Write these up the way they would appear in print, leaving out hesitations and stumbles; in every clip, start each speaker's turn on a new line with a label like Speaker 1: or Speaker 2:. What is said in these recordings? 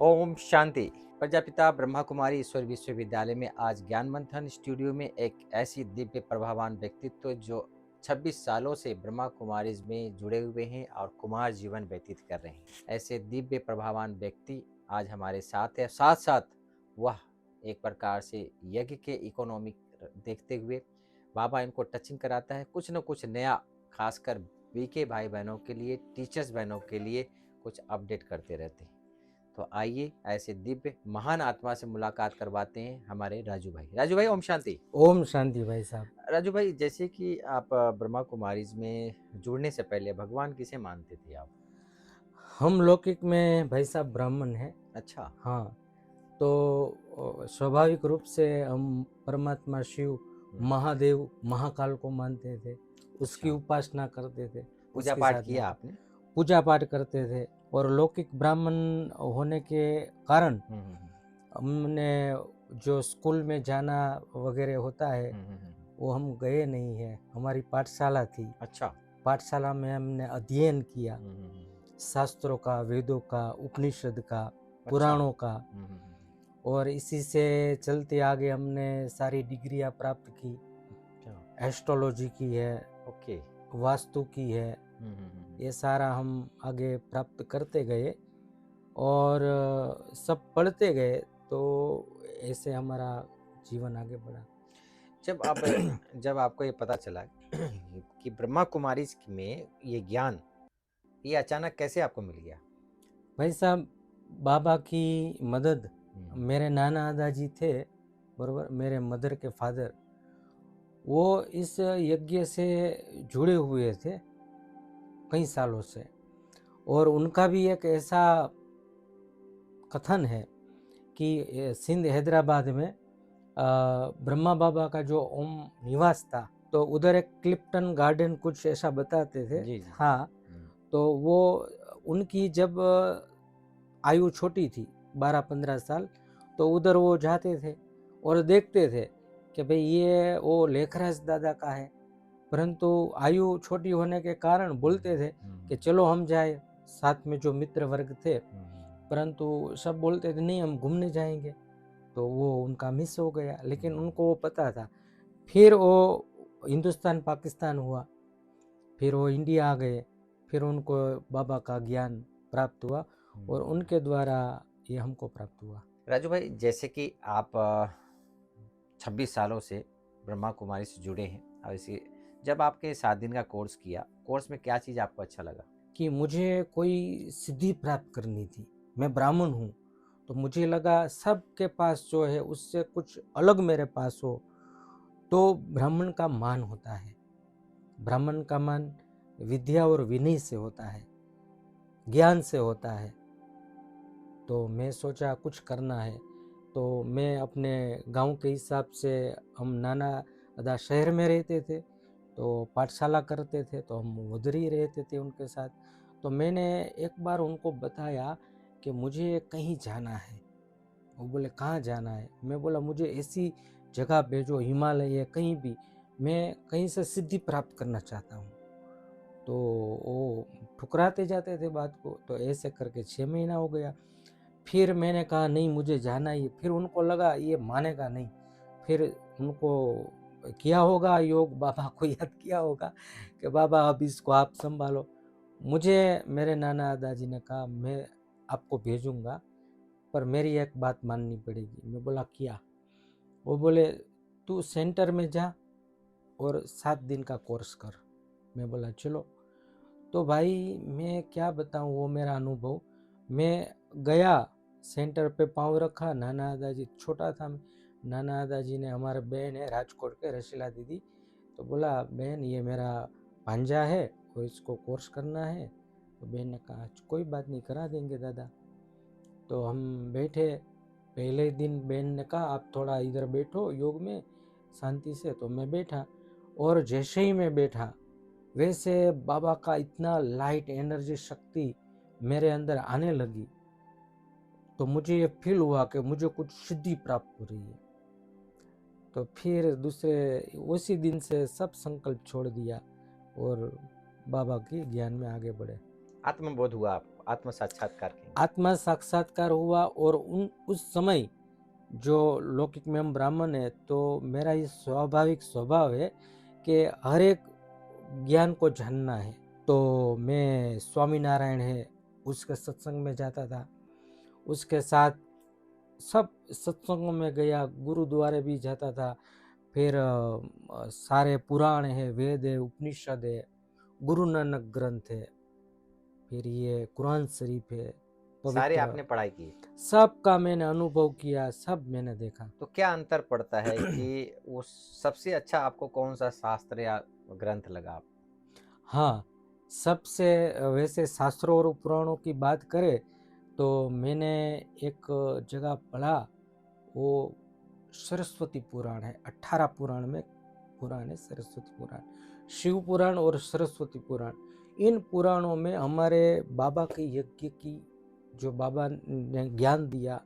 Speaker 1: ओम शांति। प्रजापिता ब्रह्मा कुमारी ईश्वर विश्वविद्यालय में आज ज्ञान मंथन स्टूडियो में एक ऐसी दिव्य प्रभावान व्यक्तित्व जो 26 सालों से ब्रह्मा कुमारीज में जुड़े हुए हैं और कुमार जीवन व्यतीत कर रहे हैं। ऐसे दिव्य प्रभावान व्यक्ति आज हमारे साथ है। साथ साथ वह एक प्रकार से यज्ञ के इकोनॉमिक देखते हुए बाबा इनको टचिंग कराता है, कुछ न कुछ नया, खासकर बीके भाई बहनों के लिए, टीचर्स बहनों के लिए कुछ अपडेट करते रहते हैं। तो आइए ऐसे दिव्य महान आत्मा से मुलाकात करवाते हैं हमारे राजू भाई। राजू भाई, ओम शांति।
Speaker 2: ओम शांति भाई साहब।
Speaker 1: राजू भाई, जैसे कि आप ब्रह्मा कुमारीज में जुड़ने से पहले भगवान किसे मानते थे आप?
Speaker 2: हम लौकिक में भाई साहब ब्राह्मण हैं।
Speaker 1: अच्छा।
Speaker 2: हाँ, तो स्वाभाविक रूप से हम परमात्मा शिव, महादेव, महाकाल को मानते थे, उसकी
Speaker 1: अच्छा।
Speaker 2: उपासना करते थे,
Speaker 1: पूजा
Speaker 2: उसके
Speaker 1: पाठ
Speaker 2: साथ
Speaker 1: किया आपने?
Speaker 2: पूजा पाठ करते थे। और लौकिक ब्राह्मण होने के कारण हमने जो स्कूल में जाना वगैरह होता है वो हम गए नहीं है। हमारी पाठशाला थी।
Speaker 1: अच्छा।
Speaker 2: पाठशाला में हमने अध्ययन किया शास्त्रों का, वेदों का, उपनिषद का, पुराणों का, और इसी से चलते आगे हमने सारी डिग्रियां प्राप्त की। एस्ट्रोलॉजी की है,
Speaker 1: ओके,
Speaker 2: वास्तु की है, ये सारा हम आगे प्राप्त करते गए और सब पढ़ते गए, तो ऐसे हमारा जीवन आगे बढ़ा।
Speaker 1: जब आपको ये पता चला कि ब्रह्मा कुमारी में ये ज्ञान, ये अचानक कैसे आपको मिल गया?
Speaker 2: भाई साहब, बाबा की मदद, मेरे नाना दादाजी थे बरोबर, मेरे मदर के फादर, वो इस यज्ञ से जुड़े हुए थे कई सालों से। और उनका भी एक ऐसा कथन है कि सिंध हैदराबाद में ब्रह्मा बाबा का जो ओम निवास था, तो उधर एक क्लिप्टन गार्डन कुछ ऐसा बताते थे।
Speaker 1: जी।
Speaker 2: हाँ, तो वो उनकी जब आयु छोटी थी 12-15 साल, तो उधर वो जाते थे और देखते थे कि भाई ये वो लेखराज दादा का है, परंतु आयु छोटी होने के कारण बोलते थे कि चलो हम जाए, साथ में जो मित्र वर्ग थे, परंतु सब बोलते थे नहीं हम घूमने जाएंगे, तो वो उनका मिस हो गया। लेकिन उनको वो पता था। फिर वो हिंदुस्तान पाकिस्तान हुआ, फिर वो इंडिया आ गए, फिर उनको बाबा का ज्ञान प्राप्त हुआ और उनके द्वारा ये हमको प्राप्त हुआ।
Speaker 1: राजू भाई, जैसे कि आप 26 सालों से ब्रह्मा कुमारी से जुड़े हैं, और इसी जब आपके 7 दिन का कोर्स किया, कोर्स में क्या चीज़ आपको अच्छा लगा?
Speaker 2: कि मुझे कोई सिद्धि प्राप्त करनी थी। मैं ब्राह्मण हूँ, तो मुझे लगा सबके पास जो है उससे कुछ अलग मेरे पास हो, तो ब्राह्मण का मान होता है। ब्राह्मण का मान विद्या और विनय से होता है, ज्ञान से होता है। तो मैं सोचा कुछ करना है, तो मैं अपने गांव के हिसाब से, हम नाना दादा शहर में रहते थे, तो पाठशाला करते थे, तो हम उधर ही रहते थे उनके साथ। तो मैंने एक बार उनको बताया कि मुझे कहीं जाना है। वो बोले कहाँ जाना है? मैं बोला मुझे ऐसी जगह भेजो, हिमालय है कहीं भी, मैं कहीं से सिद्धि प्राप्त करना चाहता हूँ। तो वो ठुकराते जाते थे बात को। तो ऐसे करके 6 महीना हो गया। फिर मैंने कहा नहीं मुझे जाना ही। फिर उनको लगा ये मानेगा नहीं, फिर उनको किया होगा योग, बाबा को याद किया होगा कि बाबा अब इसको आप संभालो। मुझे मेरे नाना दादाजी ने कहा मैं आपको भेजूंगा, पर मेरी एक बात माननी पड़ेगी। मैं बोला क्या? वो बोले तू सेंटर में जा और 7 दिन का कोर्स कर। मैं बोला चलो। तो भाई मैं क्या बताऊं वो मेरा अनुभव। मैं गया, सेंटर पे पाँव रखा, नाना दादाजी, छोटा था मैं, नाना दादाजी ने, हमारे बहन है राजकोट के, रशीला दीदी, तो बोला बहन ये मेरा भांजा है और इसको कोर्स करना है। तो बहन ने कहा कोई बात नहीं, करा देंगे दादा। तो हम बैठे। पहले दिन बहन ने कहा आप थोड़ा इधर बैठो योग में शांति से, तो मैं बैठा। और जैसे ही मैं बैठा, वैसे बाबा का इतना लाइट एनर्जी शक्ति मेरे अंदर आने लगी, तो मुझे ये फील हुआ कि मुझे कुछ सिद्धि प्राप्त हो रही है। तो फिर दूसरे उसी दिन से सब संकल्प छोड़ दिया और बाबा के ज्ञान में आगे बढ़े।
Speaker 1: आत्मबोध हुआ आप? आत्म साक्षात्कार कहेंगे?
Speaker 2: आत्मा साक्षात्कार हुआ और उस समय जो लौकिक में हम ब्राह्मण है तो मेरा ये स्वाभाविक स्वभाव है कि हर एक ज्ञान को जानना है। तो मैं स्वामीनारायण है उसके सत्संग में जाता था, उसके साथ सब सत्संगों में गया, गुरुद्वारे भी जाता था। फिर सारे पुराण है, वेद है, उपनिषद है, गुरु नानक ग्रंथ है, फिर ये कुरान शरीफ है
Speaker 1: सारे
Speaker 2: पवित्र,
Speaker 1: आपने पढ़ाई की।
Speaker 2: सब का मैंने अनुभव किया, सब मैंने देखा।
Speaker 1: तो क्या अंतर पड़ता है कि वो सबसे अच्छा आपको कौन सा शास्त्र या ग्रंथ लगा?
Speaker 2: हाँ, सबसे वैसे शास्त्रों और पुराणों की बात करें तो मैंने एक जगह पढ़ा, वो सरस्वती पुराण है। 18 पुराण में पुराण है सरस्वती पुराण, शिव पुराण और सरस्वती पुराण। इन पुराणों में हमारे बाबा के यज्ञ की जो बाबा ने ज्ञान दिया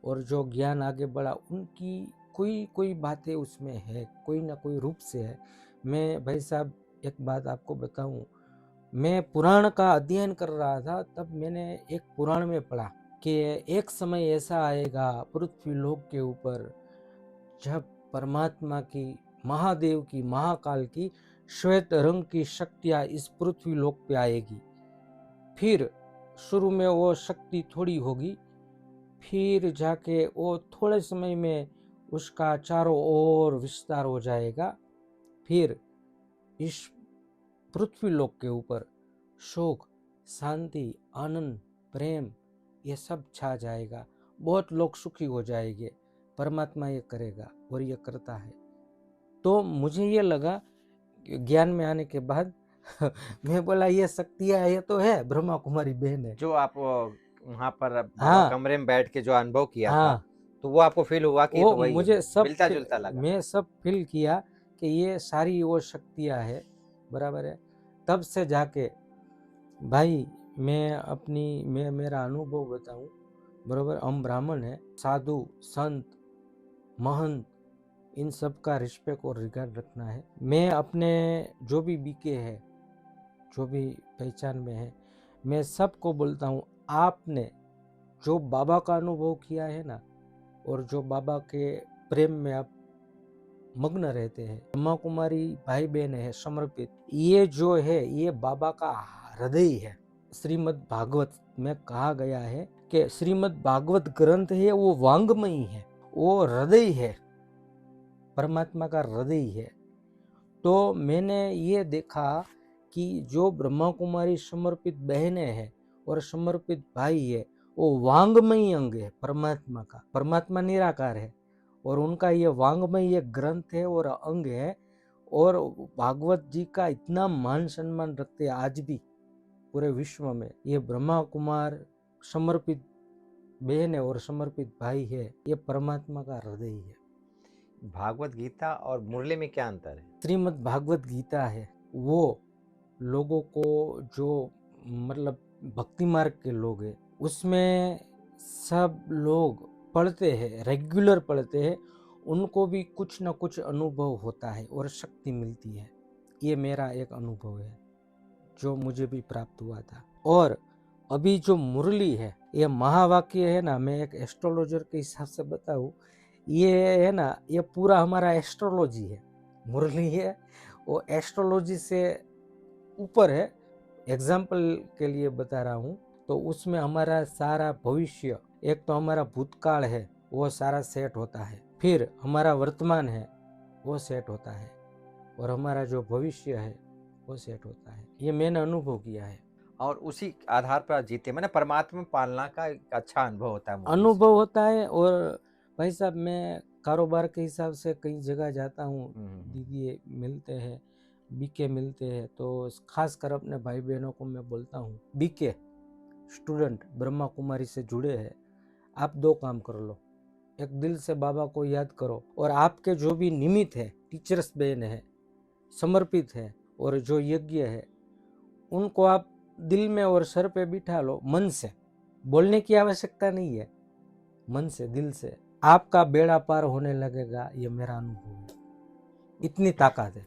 Speaker 2: और जो ज्ञान आगे बढ़ा, उनकी कोई कोई बातें उसमें है, कोई ना कोई रूप से है। मैं भाई साहब एक बात आपको बताऊं, मैं पुराण का अध्ययन कर रहा था, तब मैंने एक पुराण में पढ़ा कि एक समय ऐसा आएगा पृथ्वी लोक के ऊपर जब परमात्मा की, महादेव की, महाकाल की श्वेत रंग की शक्तियां इस पृथ्वी लोक पे आएगी। फिर शुरू में वो शक्ति थोड़ी होगी, फिर जाके वो थोड़े समय में उसका चारों ओर विस्तार हो जाएगा। फिर इस पृथ्वी लोक के ऊपर सुख, शांति, आनंद, प्रेम ये सब छा जाएगा, बहुत लोग सुखी हो जाएंगे। परमात्मा ये करेगा और ये करता है। तो मुझे ये लगा ज्ञान में आने के बाद मैं बोला ये शक्तियाँ ये तो है, ब्रह्मा कुमारी बहन है।
Speaker 1: जो आप वहाँ पर बाबा
Speaker 2: हाँ
Speaker 1: कमरे में बैठ के जो अनुभव किया था,
Speaker 2: हाँ,
Speaker 1: तो वो आपको फील हुआ कि
Speaker 2: वो
Speaker 1: तो वही है,
Speaker 2: मुझे सब
Speaker 1: मिलता-जुलता लगा?
Speaker 2: मैं सब फील किया कि ये सारी वो शक्तियाँ है, बराबर है। तब से जाके भाई मैं मेरा अनुभव बताऊं, बराबर, हम ब्राह्मण है, साधु संत महंत इन सब का रिस्पेक्ट और रिगार्ड रखना है। मैं अपने जो भी बीके है, जो भी पहचान में है, मैं सबको बोलता हूँ, आपने जो बाबा का अनुभव किया है ना, और जो बाबा के प्रेम में आप मग्न रहते हैं, ब्रह्मा कुमारी भाई बहन है समर्पित, ये जो है ये बाबा का हृदय है। श्रीमद् भागवत में कहा गया है कि श्रीमद् भागवत ग्रंथ है वो वांग्मयी है, वो हृदय है, परमात्मा का हृदय है। तो मैंने ये देखा कि जो ब्रह्मा कुमारी समर्पित बहनें हैं और समर्पित भाई है, वो वांग्मयी अंग है परमात्मा का। परमात्मा निराकार है और उनका ये वांग्मयी एक ग्रंथ है और अंग है, और भागवत जी का इतना मान सम्मान रखते हैं आज भी पूरे विश्व में। ये ब्रह्मा कुमार समर्पित बहन है और समर्पित भाई है, ये परमात्मा का हृदय है।
Speaker 1: भागवत गीता और मुरली में क्या अंतर है?
Speaker 2: श्रीमद् भागवत गीता है वो लोगों को जो मतलब भक्ति मार्ग के लोग हैं, उसमें सब लोग पढ़ते हैं, रेगुलर पढ़ते हैं, उनको भी कुछ ना कुछ अनुभव होता है और शक्ति मिलती है। ये मेरा एक अनुभव है जो मुझे भी प्राप्त हुआ था। और अभी जो मुरली है, ये महावाक्य है ना, मैं एक एस्ट्रोलॉजर के हिसाब से बताऊं, ये है ना, ये पूरा हमारा एस्ट्रोलॉजी है। मुरली है वो एस्ट्रोलॉजी से ऊपर है। एग्जाम्पल के लिए बता रहा हूँ, तो उसमें हमारा सारा भविष्य, एक तो हमारा भूतकाल है वो सारा सेट होता है, फिर हमारा वर्तमान है वो सेट होता है, और हमारा जो भविष्य है वो सेट होता है। ये मैंने अनुभव किया है।
Speaker 1: और उसी आधार पर आप जीते, मैंने परमात्मा पालना का एक अच्छा अनुभव होता है मुरली से।
Speaker 2: अनुभव होता है। और भाई साहब मैं कारोबार के हिसाब से कई जगह जाता हूँ, दीदी मिलते हैं, बीके मिलते हैं, तो खास कर अपने भाई बहनों को मैं बोलता हूँ, बीके स्टूडेंट ब्रह्मा कुमारी से जुड़े हैं, आप दो काम कर लो। एक दिल से बाबा को याद करो, और आपके जो भी निमित्त है, टीचर्स बहन है, समर्पित है, और जो यज्ञ है, उनको आप दिल में और सर पे बिठा लो, मन से। बोलने की आवश्यकता नहीं है, मन से, दिल से आपका बेड़ा पार होने लगेगा। ये मेरा अनुभव है, इतनी ताकत है।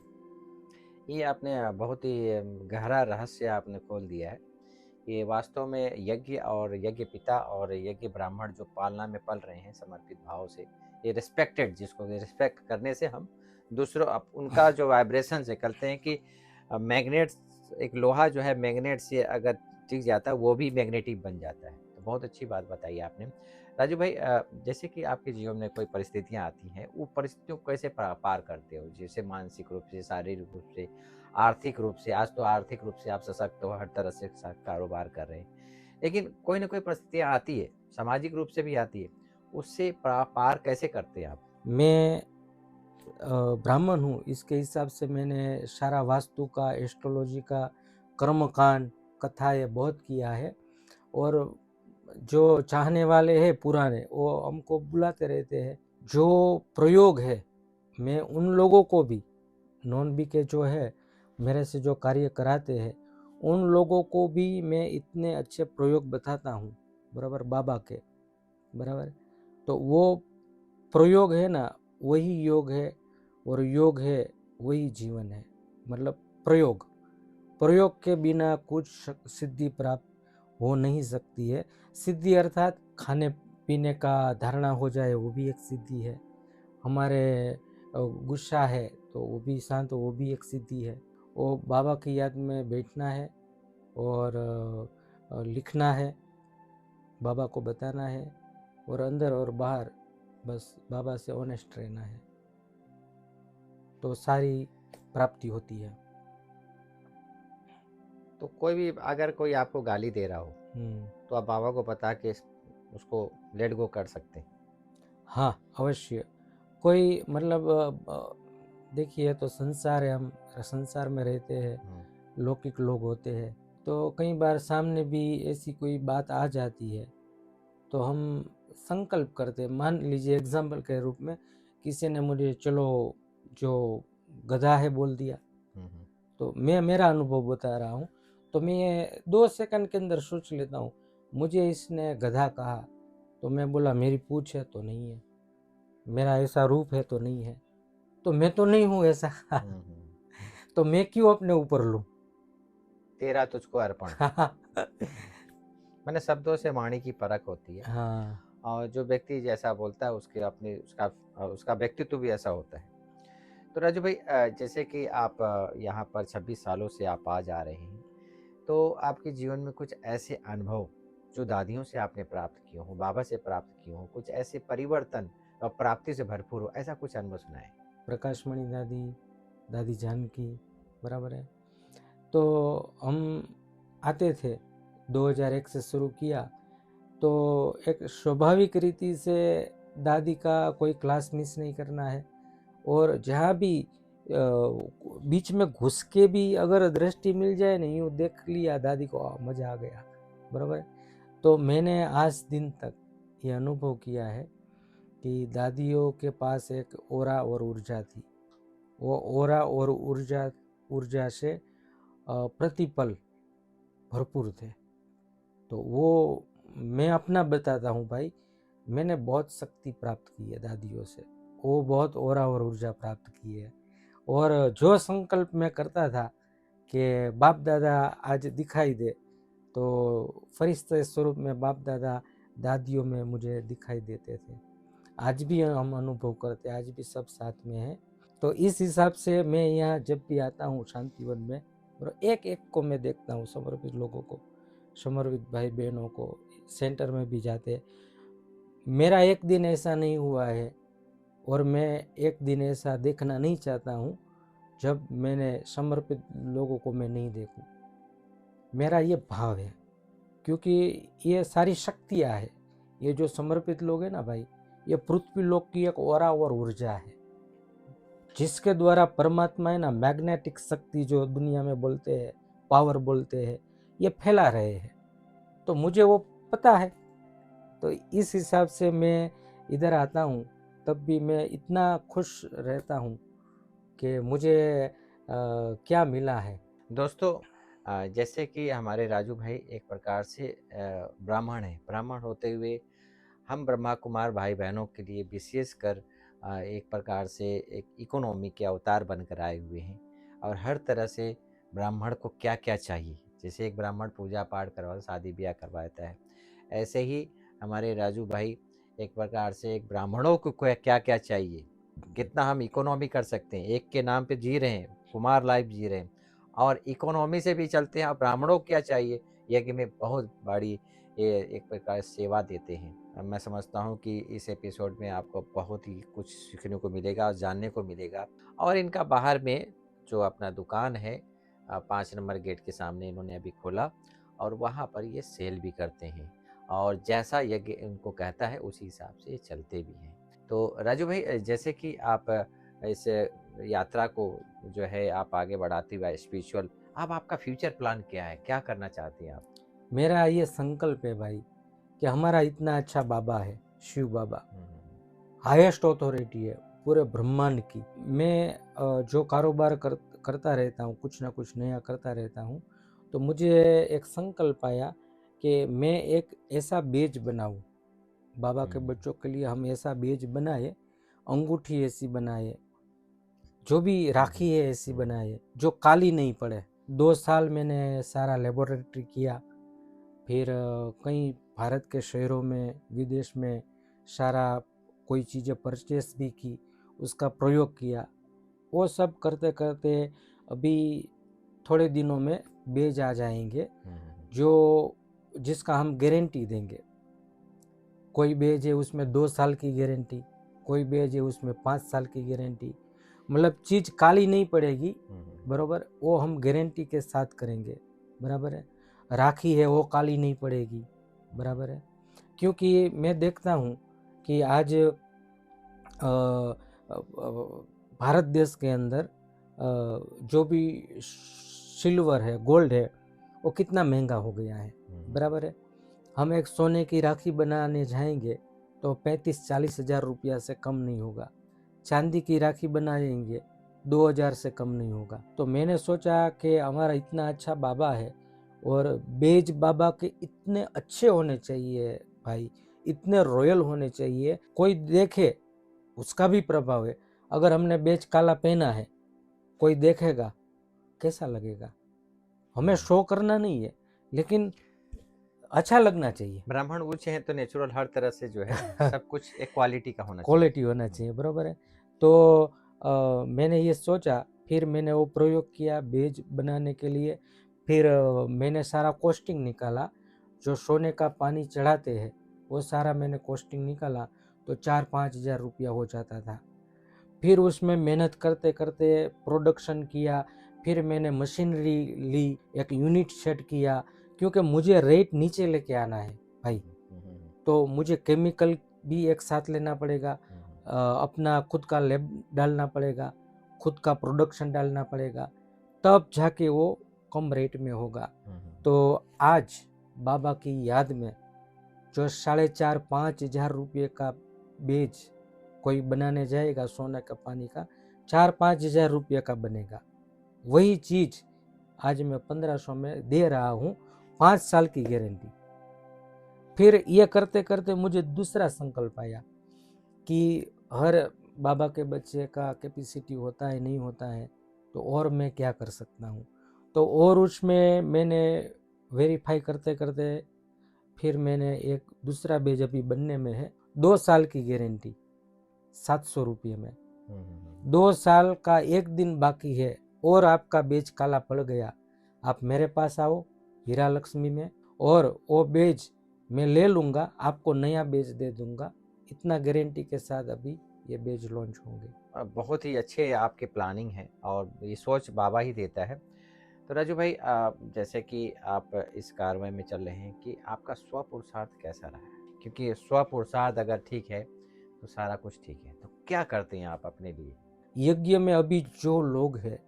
Speaker 1: ये आपने बहुत ही गहरा रहस्य आपने खोल दिया है ये वास्तव में यज्ञ और यज्ञ पिता और यज्ञ ब्राह्मण जो पालना में पल रहे हैं समर्पित भाव से, ये रिस्पेक्टेड, जिसको रिस्पेक्ट करने से हम दूसरों उनका जो वाइब्रेशन से कहते हैं कि मैग्नेट, एक लोहा जो है मैग्नेट से अगर टिक जाता है वो भी मैग्नेटिक बन जाता है। तो बहुत अच्छी बात बताई आपने। राजू भाई, जैसे कि आपके जीवन में कोई परिस्थितियां आती हैं, वो परिस्थितियों को कैसे पार करते हो? जैसे मानसिक रूप से, शारीरिक रूप से, आर्थिक रूप से। आज तो आर्थिक रूप से आप सशक्त हो, हर तरह से कारोबार कर रहे हैं, लेकिन कोई ना कोई परिस्थितियां आती है, सामाजिक रूप से भी आती है, उससे पार कैसे करते हैं आप?
Speaker 2: मैं ब्राह्मण हूँ, इसके हिसाब से मैंने सारा वास्तु का, एस्ट्रोलॉजी का, कर्मकांड, कथाएँ बहुत किया है। और जो चाहने वाले हैं पुराने, वो हमको बुलाते रहते हैं। जो प्रयोग है, मैं उन लोगों को भी, नॉन बी के जो है मेरे से जो कार्य कराते हैं, उन लोगों को भी मैं इतने अच्छे प्रयोग बताता हूँ, बराबर, बाबा के, बराबर। तो वो प्रयोग है ना, वही योग है, और योग है वही जीवन है। मतलब प्रयोग, प्रयोग के बिना कुछ सिद्धि प्राप्त हो नहीं सकती है। सिद्धि अर्थात खाने पीने का धारणा हो जाए, वो भी एक सिद्धि है। हमारे गुस्सा है तो वो भी शांत, वो भी एक सिद्धि है। वो बाबा की याद में बैठना है और लिखना है, बाबा को बताना है, और अंदर और बाहर बस बाबा से ऑनेस्ट रहना है, तो सारी प्राप्ति होती है।
Speaker 1: तो कोई भी अगर कोई आपको गाली दे रहा हो,
Speaker 2: हम्म,
Speaker 1: तो आप बाबा को बता के उसको लेट गो कर सकते हैं।
Speaker 2: हाँ, अवश्य। कोई मतलब देखिए, तो संसार है, हम संसार में रहते हैं, लौकिक लोग होते हैं, तो कई बार सामने भी ऐसी कोई बात आ जाती है, तो हम संकल्प करते हैं। मान लीजिए एग्जाम्पल के रूप में किसी ने मुझे चलो जो गधा है बोल दिया, तो मैं मेरा अनुभव बता रहा हूँ, तो मैं 2 सेकंड के अंदर सोच लेता हूँ, मुझे इसने गधा कहा, तो मैं बोला मेरी पूंछ है तो नहीं है, मेरा ऐसा रूप है तो नहीं है, तो मैं तो नहीं हूँ ऐसा। तो मैं क्यों अपने ऊपर लूँ?
Speaker 1: तेरा तुझको अर्पण। मैंने शब्दों से वाणी की परख होती है,
Speaker 2: हाँ,
Speaker 1: और जो व्यक्ति जैसा बोलता है उसके अपने उसका व्यक्तित्व भी ऐसा होता है। तो राजू भाई, जैसे कि आप यहाँ पर 26 सालों से आप आ जा रहे हैं, तो आपके जीवन में कुछ ऐसे अनुभव जो दादियों से आपने प्राप्त किए हो, बाबा से प्राप्त किए हो, कुछ ऐसे परिवर्तन और प्राप्ति से भरपूर हो, ऐसा कुछ अनुभव सुनाए?
Speaker 2: प्रकाशमणि दादी, दादी जानकी, बराबर है। तो हम आते थे, 2001 से शुरू किया, तो एक स्वाभाविक रीति से दादी का कोई क्लास मिस नहीं करना है, और जहाँ भी बीच में घुस के भी अगर दृष्टि मिल जाए, नहीं यूँ देख लिया दादी को, मज़ा आ गया, बराबर है। तो मैंने आज दिन तक ये अनुभव किया है कि दादियों के पास एक ओरा और ऊर्जा थी। वो ओरा और ऊर्जा ऊर्जा से प्रतिपल भरपूर थे। तो वो मैं अपना बताता हूँ भाई, मैंने बहुत शक्ति प्राप्त की है दादियों से, वो बहुत ओरा और ऊर्जा प्राप्त की है। और जो संकल्प मैं करता था कि बाप दादा आज दिखाई दे, तो फरिश्ते स्वरूप में बाप दादा दादियों में मुझे दिखाई देते थे। आज भी हम अनुभव करते हैं, आज भी सब साथ में हैं। तो इस हिसाब से मैं यहाँ जब भी आता हूँ शांतिवन में, और एक एक को मैं देखता हूँ, समर्पित लोगों को, समर्पित भाई बहनों को, सेंटर में भी जाते। मेरा एक दिन ऐसा नहीं हुआ है, और मैं एक दिन ऐसा देखना नहीं चाहता हूँ जब मैंने समर्पित लोगों को मैं नहीं देखूं। मेरा ये भाव है, क्योंकि ये सारी शक्तियाँ है, ये जो समर्पित लोग हैं ना भाई, ये पृथ्वी लोक की एक ओरा और ऊर्जा है, जिसके द्वारा परमात्मा है ना, मैग्नेटिक शक्ति जो दुनिया में बोलते हैं, पावर बोलते हैं, ये फैला रहे हैं। तो मुझे वो पता है, तो इस हिसाब से मैं इधर आता हूँ, तब भी मैं इतना खुश रहता हूँ कि मुझे क्या मिला है।
Speaker 1: दोस्तों, जैसे कि हमारे राजू भाई एक प्रकार से ब्राह्मण हैं, ब्राह्मण होते हुए हम ब्रह्मा कुमार भाई बहनों के लिए विशेषकर एक प्रकार से एक इकोनॉमी के अवतार बनकर आए हुए हैं, और हर तरह से ब्राह्मण को क्या क्या चाहिए, जैसे एक ब्राह्मण पूजा पाठ करवा शादी ब्याह करवाता है, ऐसे ही हमारे राजू भाई एक प्रकार से एक ब्राह्मणों को क्या क्या चाहिए, कितना हम इकोनॉमी कर सकते हैं, एक के नाम पे जी रहे हैं, कुमार लाइफ जी रहे हैं और इकोनॉमी से भी चलते हैं। और ब्राह्मणों को क्या चाहिए, यज्ञ में बहुत बड़ी ये एक प्रकार से सेवा देते हैं। मैं समझता हूँ कि इस एपिसोड में आपको बहुत ही कुछ सीखने को मिलेगा और जानने को मिलेगा। और इनका बाहर में जो अपना दुकान है 5 नंबर गेट के सामने इन्होंने अभी खोला और वहाँ पर ये सेल भी करते हैं और जैसा यज्ञ इनको कहता है उसी हिसाब से ये चलते भी हैं। तो राजू भाई जैसे कि आप इस यात्रा को जो है आप आगे बढ़ाते हुए स्पिरिचुअल, अब आपका फ्यूचर प्लान क्या है, क्या करना चाहते हैं आप?
Speaker 2: मेरा ये संकल्प है भाई कि हमारा इतना अच्छा बाबा है, शिव बाबा हाईएस्ट अथॉरिटी है पूरे ब्रह्मांड की। मैं जो कारोबार करता रहता हूँ, कुछ ना कुछ नया करता रहता हूँ, तो मुझे एक संकल्प आया कि मैं एक ऐसा बेज बनाऊँ बाबा के बच्चों के लिए। हम ऐसा बेज बनाए, अंगूठी ऐसी बनाए, जो भी राखी है ऐसी बनाए जो काली नहीं पड़े। 2 साल मैंने सारा लेबोरेटरी किया, फिर कई भारत के शहरों में विदेश में सारा कोई चीज़ें परचेस भी की, उसका प्रयोग किया। वो सब करते करते अभी थोड़े दिनों में बेज आ जाएंगे जो जिसका हम गारंटी देंगे। कोई बेज है उसमें 2 साल की गारंटी, कोई बेज है उसमें 5 साल की गारंटी, मतलब चीज़ काली नहीं पड़ेगी, बराबर, वो हम गारंटी के साथ करेंगे, बराबर है। राखी है वो काली नहीं पड़ेगी, बराबर है। क्योंकि मैं देखता हूँ कि आज भारत देश के अंदर जो भी सिल्वर है, गोल्ड है, वो कितना महंगा हो गया है, बराबर है। हम एक सोने की राखी बनाने जाएंगे तो 35-40 हज़ार रुपया से कम नहीं होगा। चांदी की राखी बनाएंगे 2,000 से कम नहीं होगा। तो मैंने सोचा कि हमारा इतना अच्छा बाबा है और बेज बाबा के इतने अच्छे होने चाहिए भाई, इतने रॉयल होने चाहिए, कोई देखे उसका भी प्रभाव है। अगर हमने बेज काला पहना है, कोई देखेगा कैसा लगेगा? हमें शो करना नहीं है, लेकिन अच्छा लगना चाहिए।
Speaker 1: ब्राह्मण उच्च है तो नेचुरल हर तरह से जो है सब कुछ एक क्वालिटी का होना चाहिए,
Speaker 2: क्वालिटी होना चाहिए, बराबर है। तो मैंने ये सोचा, फिर मैंने वो प्रयोग किया बेज बनाने के लिए। फिर मैंने सारा कॉस्टिंग निकाला, जो सोने का पानी चढ़ाते हैं वो सारा मैंने कॉस्टिंग निकाला, तो 4-5 हज़ार रुपया हो जाता था। फिर उसमें मेहनत करते करते प्रोडक्शन किया, फिर मैंने मशीनरी ली, एक यूनिट सेट किया, क्योंकि मुझे रेट नीचे लेके आना है भाई। तो मुझे केमिकल भी एक साथ लेना पड़ेगा, अपना खुद का लैब डालना पड़ेगा, खुद का प्रोडक्शन डालना पड़ेगा, तब जाके वो कम रेट में होगा। तो आज बाबा की याद में जो 4.5-5 हज़ार रुपये का बेज कोई बनाने जाएगा सोने का पानी का, 4-5 हज़ार रुपये का बनेगा। वही चीज़ आज मैं 1500 में दे रहा हूँ, 5 साल की गारंटी। फिर ये करते करते मुझे दूसरा संकल्प आया कि हर बाबा के बच्चे का कैपेसिटी होता है, नहीं होता है, तो और मैं क्या कर सकता हूँ। तो और उसमें मैंने वेरीफाई करते करते फिर मैंने एक दूसरा बेज अभी बनने में है, 2 साल की गारंटी 700 रुपये में। 2 साल का एक दिन बाकी है और आपका बेज काला पड़ गया, आप मेरे पास आओ हीरा लक्ष्मी में, और वो बेज मैं ले लूँगा, आपको नया बेज दे दूँगा। इतना गारंटी के साथ अभी ये बेज लॉन्च होंगे।
Speaker 1: बहुत ही अच्छे आपके प्लानिंग है और ये सोच बाबा ही देता है। तो राजू भाई जैसे कि आप इस कार्रवाई में चल रहे हैं कि आपका स्व पुरुषार्थ कैसा रहा है, क्योंकि स्व पुरुषार्थ अगर ठीक है तो सारा कुछ ठीक है। तो क्या करते हैं आप अपने लिए?
Speaker 2: यज्ञ में अभी जो लोग हैं,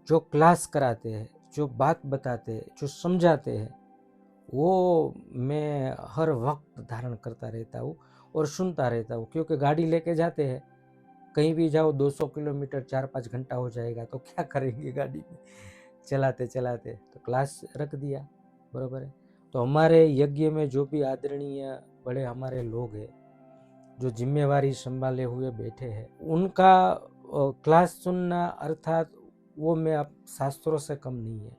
Speaker 2: जो क्लास कराते हैं, जो बात बताते हैं, जो समझाते हैं, वो मैं हर वक्त धारण करता रहता हूँ और सुनता रहता हूँ। क्योंकि गाड़ी लेके जाते हैं, कहीं भी जाओ 200 किलोमीटर 4-5 घंटा हो जाएगा, तो क्या करेंगे गाड़ी में चलाते चलाते, तो क्लास रख दिया, बराबर है। तो हमारे यज्ञ में जो भी आदरणीय बड़े हमारे लोग हैं, जो जिम्मेवारी संभाले हुए बैठे हैं, उनका क्लास सुनना, अर्थात वो मैं अब शास्त्रों से कम नहीं है।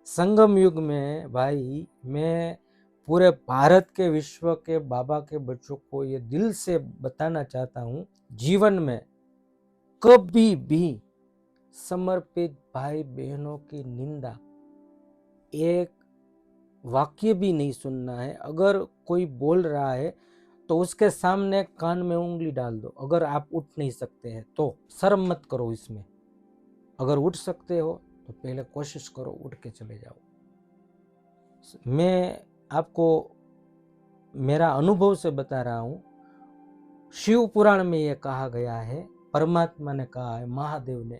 Speaker 2: संगम युग में भाई मैं पूरे भारत के विश्व के बाबा के बच्चों को ये दिल से बताना चाहता हूँ, जीवन में कभी भी समर्पित भाई बहनों की निंदा एक वाक्य भी नहीं सुनना है। अगर कोई बोल रहा है तो उसके सामने कान में उंगली डाल दो। अगर आप उठ नहीं सकते हैं तो शर्म मत करो इसमें। अगर उठ सकते हो तो पहले कोशिश करो, उठ के चले जाओ। मैं आपको मेरा अनुभव से बता रहा हूँ। शिव पुराण में ये कहा गया है, परमात्मा ने कहा है, महादेव ने,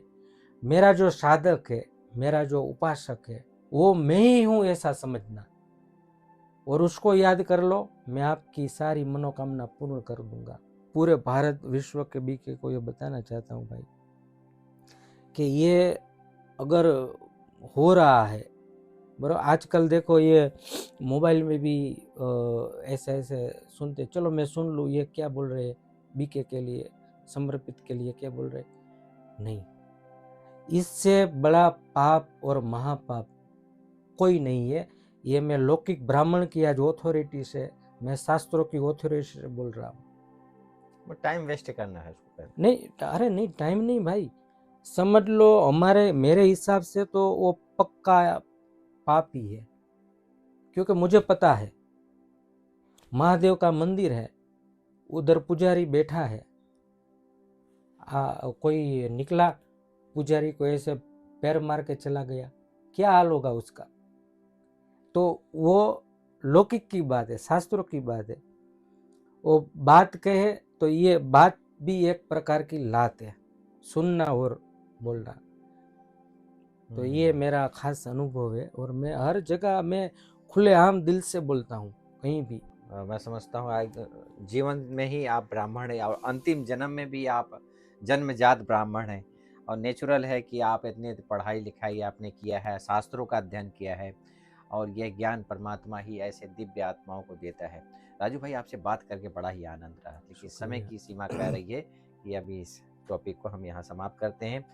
Speaker 2: मेरा जो साधक है, मेरा जो उपासक है, वो मैं ही हूँ ऐसा समझना और उसको याद कर लो, मैं आपकी सारी मनोकामना पूर्ण कर दूंगा। पूरे भारत विश्व के बीके को ये बताना चाहता हूँ भाई कि ये अगर हो रहा है, बरो आजकल देखो ये मोबाइल में भी ऐसे ऐसे सुनते, चलो मैं सुन लूँ ये क्या बोल रहे, बीके के लिए, समर्पित के लिए क्या बोल रहे। नहीं, इससे बड़ा पाप और महापाप कोई नहीं है। ये मैं लौकिक ब्राह्मण की आज ऑथोरिटी से, मैं शास्त्रों की ऑथोरिटी से बोल रहा हूँ।
Speaker 1: वो टाइम वेस्ट करना है उसको पहले।
Speaker 2: नहीं, अरे नहीं, टाइम नहीं भाई, समझ लो हमारे मेरे हिसाब से तो वो पक्का पापी है। क्योंकि मुझे पता है महादेव का मंदिर है, उधर पुजारी बैठा है, कोई निकला पुजारी को ऐसे पैर मार के चला गया, क्या हाल होगा उसका। तो वो लौकिक की बात है, शास्त्रों की बात है। वो बात कहे तो ये बात भी एक प्रकार की लात है, सुनना और बोलना। तो ये मेरा खास अनुभव है और मैं हर जगह में खुलेआम दिल से बोलता हूँ, कहीं भी।
Speaker 1: मैं समझता हूँ जीवन में ही आप ब्राह्मण हैं और अंतिम जन्म में भी आप जन्मजात ब्राह्मण हैं और नेचुरल है कि आप इतने पढ़ाई लिखाई आपने किया है, शास्त्रों का अध्ययन किया है और यह ज्ञान परमात्मा ही ऐसे दिव्य आत्माओं को देता है। राजू भाई, आपसे बात करके बड़ा ही आनंद रहा, लेकिन समय की सीमा कह रही है कि अभी इस टॉपिक को हम यहाँ समाप्त करते हैं।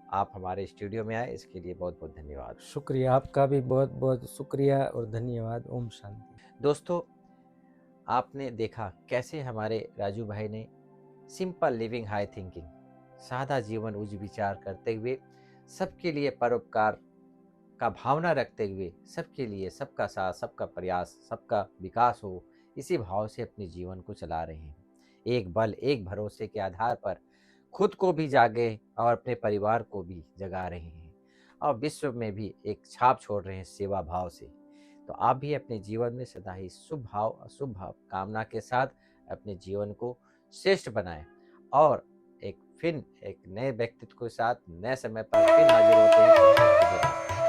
Speaker 1: आप हमारे स्टूडियो में आए, इसके लिए बहुत बहुत धन्यवाद।
Speaker 2: शुक्रिया, आपका भी बहुत बहुत शुक्रिया और धन्यवाद। ओम शांति।
Speaker 1: दोस्तों, आपने देखा कैसे हमारे राजू भाई ने सिंपल लिविंग हाई थिंकिंग, सादा जीवन उच्च विचार करते हुए, सबके लिए परोपकार का भावना रखते हुए, सबके लिए सबका साथ, सबका प्रयास, सबका विकास हो, इसी भाव से अपने जीवन को चला रहे हैं। एक बल, एक भरोसे के आधार पर खुद को भी जागे और अपने परिवार को भी जगा रहे हैं और विश्व में भी एक छाप छोड़ रहे हैं सेवा भाव से। तो आप भी अपने जीवन में सदा ही शुभ भाव और शुभ भाव कामना के साथ अपने जीवन को श्रेष्ठ बनाएं और एक नए व्यक्तित्व के साथ नए समय पर फिर हाजिर होते हैं।